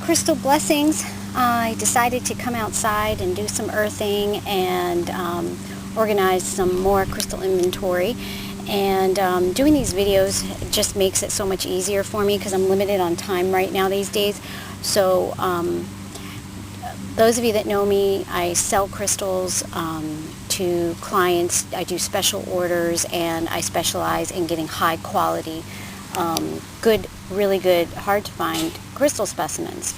crystal blessings. I decided to come outside and do some earthing and organize some more crystal inventory. And doing these videos just makes it so much easier for me because I'm limited on time right now these days. So those of you that know me, I sell crystals to clients. I do special orders, and I specialize in getting high quality, good, really good, hard to find crystal specimens.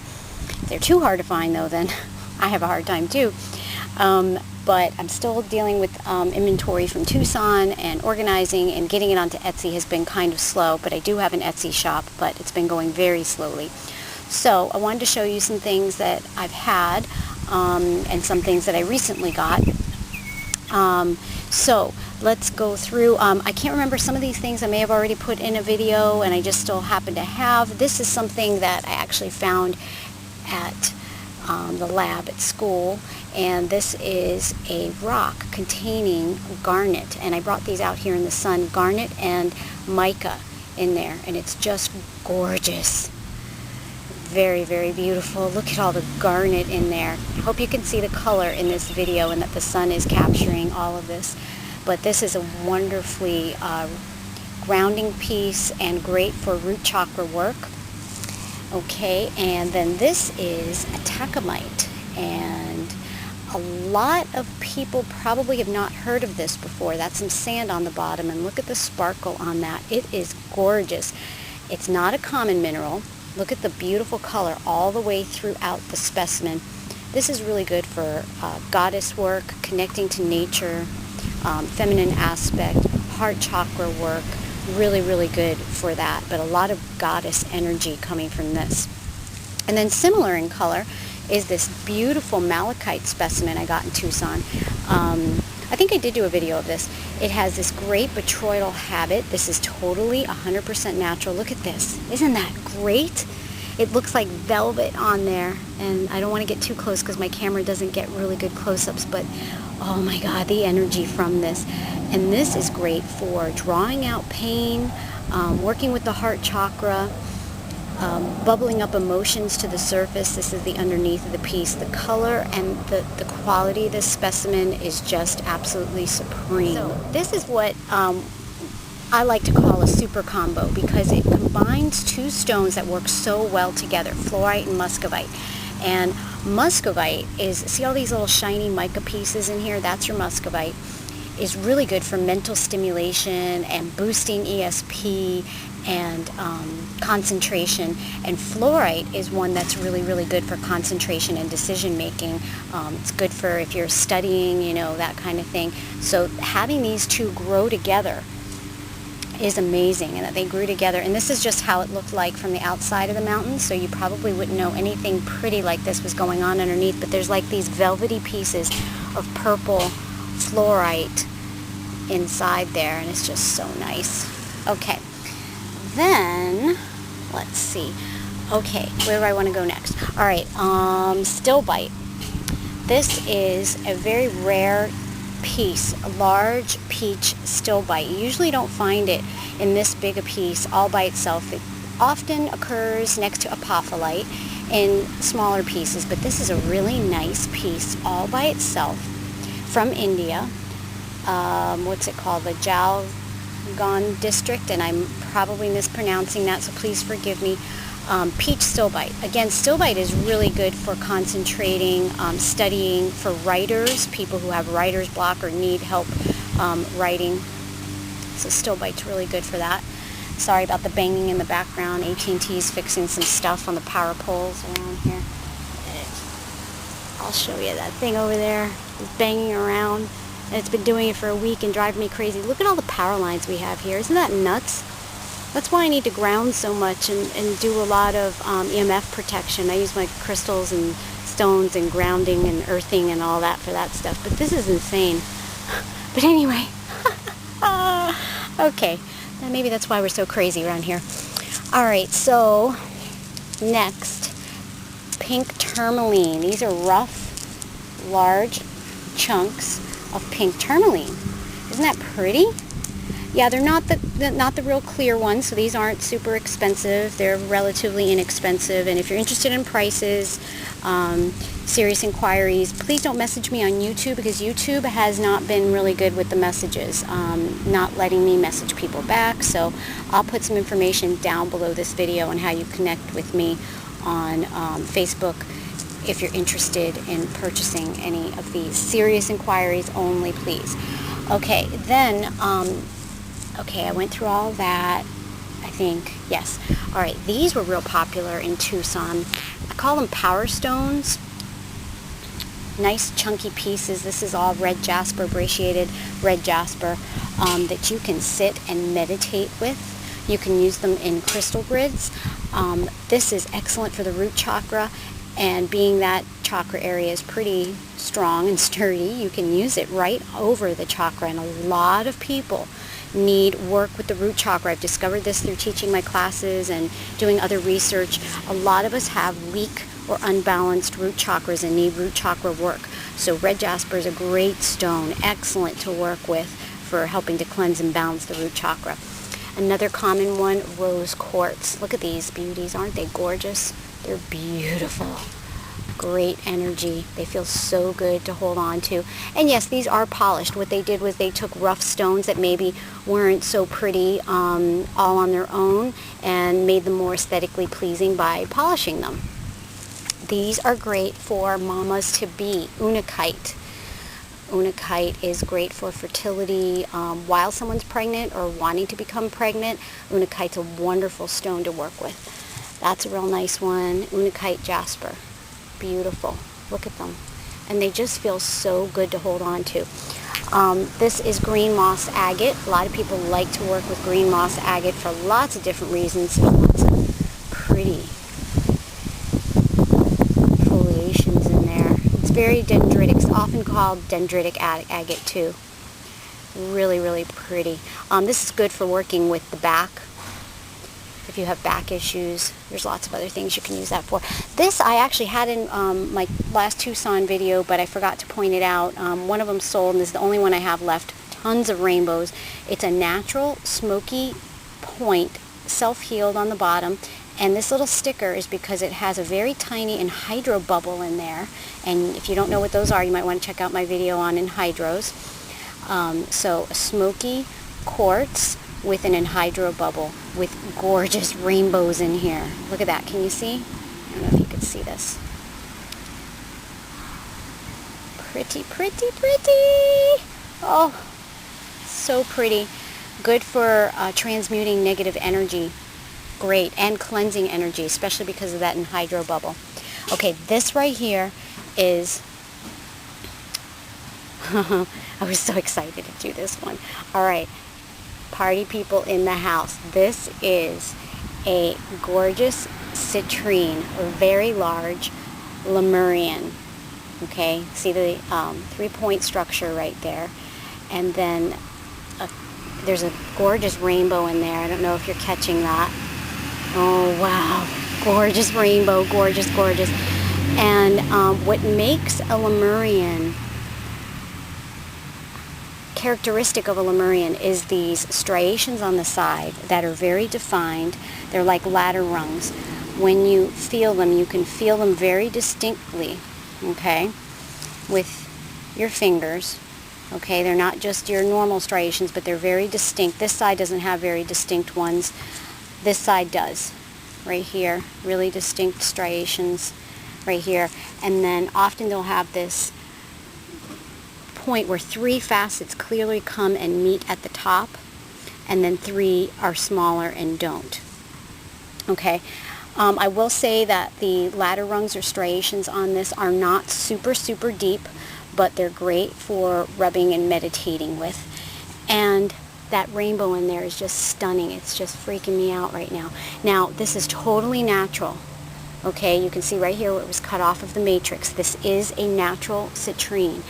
If they're too hard to find though, then I have a hard time too. But I'm still dealing with inventory from Tucson, and organizing and getting it onto Etsy has been kind of slow, but I do have an Etsy shop, but it's been going very slowly. So I wanted to show you some things that I've had and some things that I recently got. So let's go through. I can't remember some of these things I may have already put in a video and I just still happen to have. This is something that I actually found at the lab at school, and this is a rock containing garnet, and I brought these out here in the sun, garnet and mica in there, and it's just gorgeous. Very, very beautiful. Look at all the garnet in there. I hope you can see the color in this video and that the sun is capturing all of this. But this is a wonderfully grounding piece and great for root chakra work. Okay, and then this is a tachyte, and a lot of people probably have not heard of this before. That's some sand on the bottom, and look at the sparkle on that. It is gorgeous. It's not a common mineral. Look at the beautiful color all the way throughout the specimen. This is really good for goddess work, connecting to nature, feminine aspect, heart chakra work. Really, really good for that, but a lot of goddess energy coming from this. And then similar in color is this beautiful malachite specimen I got in Tucson. I think I did do a video of this. It has this great botryoidal habit. This is totally 100% natural. Look at this. Isn't that great? It looks like velvet on there, and I don't want to get too close because my camera doesn't get really good close-ups, but oh my God, the energy from this. And this is great for drawing out pain, working with the heart chakra, bubbling up emotions to the surface. This is the underneath of the piece. The color and the quality of this specimen is just absolutely supreme. So this is what I like to call a super combo, because it combines two stones that work so well together, fluorite and muscovite. And muscovite is, see all these little shiny mica pieces in here? That's your muscovite. Is really good for mental stimulation and boosting ESP and concentration. And fluorite is one that's really, really good for concentration and decision making. It's good for if you're studying, you know, that kind of thing. So having these two grow together is amazing, and that they grew together. And this is just how it looked like from the outside of the mountain, so you probably wouldn't know anything pretty like this was going on underneath, but there's like these velvety pieces of purple fluorite inside there, and it's just so nice. Okay, then let's see. Okay, where do I want to go next? All right, Stillbite. This is a very rare piece, a large peach stillbite. You usually don't find it in this big a piece all by itself. It often occurs next to apophyllite in smaller pieces, but this is a really nice piece all by itself from India. What's it called? The Jalgaon district, and I'm probably mispronouncing that, so please forgive me. Peach stillbite. Again, stillbite is really good for concentrating, studying, for writers, people who have writer's block or need help writing. So stillbite's really good for that. Sorry about the banging in the background. AT&T's fixing some stuff on the power poles around here. I'll show you that thing over there. It's banging around, and it's been doing it for a week and driving me crazy. Look at all the power lines we have here. Isn't that nuts? That's why I need to ground so much and do a lot of EMF protection. I use my crystals and stones and grounding and earthing and all that for that stuff. But this is insane. But anyway, okay, maybe that's why we're so crazy around here. All right, so next, pink tourmaline. These are rough, large chunks of pink tourmaline. Isn't that pretty? Yeah, they're not the real clear ones, so these aren't super expensive. They're relatively inexpensive, and if you're interested in prices, serious inquiries, please don't message me on YouTube, because YouTube has not been really good with the messages, not letting me message people back. So I'll put some information down below this video on how you connect with me on Facebook if you're interested in purchasing any of these. Serious inquiries only, please. Okay, then, okay, I went through all that, I think, yes. All right, these were real popular in Tucson. I call them power stones. Nice chunky pieces. This is all red jasper, brachiated red jasper, that you can sit and meditate with. You can use them in crystal grids. This is excellent for the root chakra, and being that chakra area is pretty strong and sturdy, you can use it right over the chakra, and a lot of people need work with the root chakra. I've discovered this through teaching my classes and doing other research. A lot of us have weak or unbalanced root chakras and need root chakra work. So red jasper is a great stone, excellent to work with for helping to cleanse and balance the root chakra. Another common one, rose quartz. Look at these beauties, aren't they gorgeous? They're beautiful. Great energy. They feel so good to hold on to. And yes, these are polished. What they did was they took rough stones that maybe weren't so pretty all on their own and made them more aesthetically pleasing by polishing them. These are great for mamas to be. Unakite. Unakite is great for fertility while someone's pregnant or wanting to become pregnant. Unakite's a wonderful stone to work with. That's a real nice one. Unakite Jasper. Beautiful. Look at them. And they just feel so good to hold on to. This is green moss agate. A lot of people like to work with green moss agate for lots of different reasons. Lots of pretty foliations in there. It's very dendritic. It's often called dendritic agate too. Really, really pretty. This is good for working with the back. If you have back issues, there's lots of other things you can use that for. This I actually had in my last Tucson video, but I forgot to point it out. One of them sold, and this is the only one I have left. Tons of rainbows. It's a natural smoky point, self-healed on the bottom, and this little sticker is because it has a very tiny anhydro bubble in there. And if you don't know what those are, you might want to check out my video on anhydros. So a smoky quartz with an anhydro bubble with gorgeous rainbows in here. Look at that. Can you see? I don't know if you can see this. Pretty, pretty, pretty. Oh, so pretty. Good for transmuting negative energy. Great. And cleansing energy, especially because of that anhydro bubble. Okay, this right here is... I was so excited to do this one. All right. Party people in the house. This is a gorgeous citrine, a very large Lemurian. Okay, see the 3-point structure right there, and then there's a gorgeous rainbow in there. I don't know if you're catching that. Oh wow, gorgeous rainbow, gorgeous, gorgeous. And what makes a Lemurian characteristic of a Lemurian is these striations on the side that are very defined. They're like ladder rungs. When you feel them, you can feel them very distinctly, okay, with your fingers. Okay, they're not just your normal striations, but they're very distinct. This side doesn't have very distinct ones. This side does. Right here, really distinct striations right here. And then often they'll have this point where 3 facets clearly come and meet at the top, and then 3 are smaller and don't. Okay, I will say that the ladder rungs or striations on this are not super, super deep, but they're great for rubbing and meditating with. And that rainbow in there is just stunning. It's just freaking me out right now. Now, this is totally natural. Okay, you can see right here where it was cut off of the matrix. This is a natural citrine.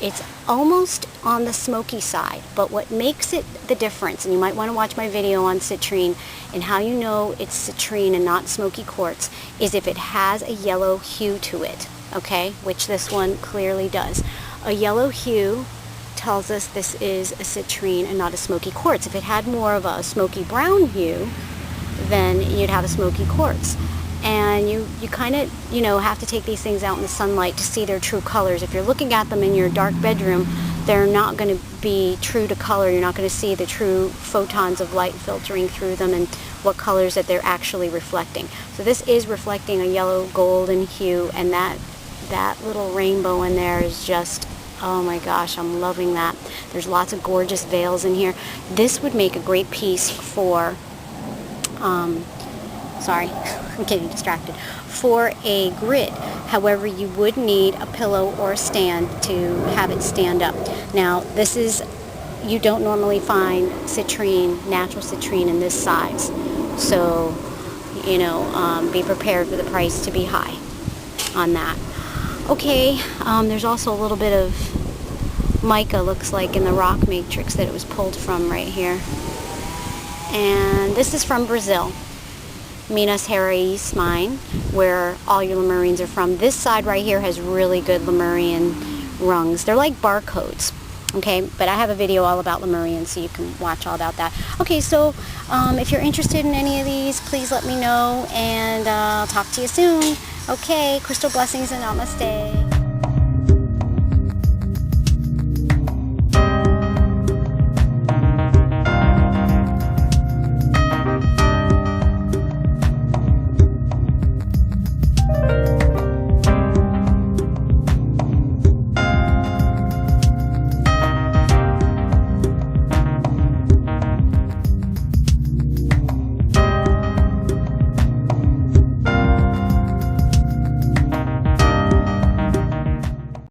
It's almost on the smoky side, but what makes it the difference, and you might want to watch my video on citrine and how you know it's citrine and not smoky quartz, is if it has a yellow hue to it, okay, which this one clearly does. A yellow hue tells us this is a citrine and not a smoky quartz. If it had more of a smoky brown hue, then you'd have a smoky quartz. And you kind of, have to take these things out in the sunlight to see their true colors. If you're looking at them in your dark bedroom, they're not going to be true to color. You're not going to see the true photons of light filtering through them and what colors that they're actually reflecting. So this is reflecting a yellow golden hue, and that little rainbow in there is just, oh my gosh, I'm loving that. There's lots of gorgeous veils in here. This would make a great piece for, sorry, I'm getting distracted, for a grid. However, you would need a pillow or a stand to have it stand up. Now, this is, you don't normally find citrine, natural citrine in this size. So, be prepared for the price to be high on that. Okay, there's also a little bit of mica, looks like, in the rock matrix that it was pulled from right here. And this is from Brazil, Minas Gerais mine, where all your Lemurians are from. This side right here has really good Lemurian rungs. They're like barcodes. Okay, but I have a video all about Lemurians, so you can watch all about that. Okay, so if you're interested in any of these, please let me know, and I'll talk to you soon. Okay, crystal blessings and namaste.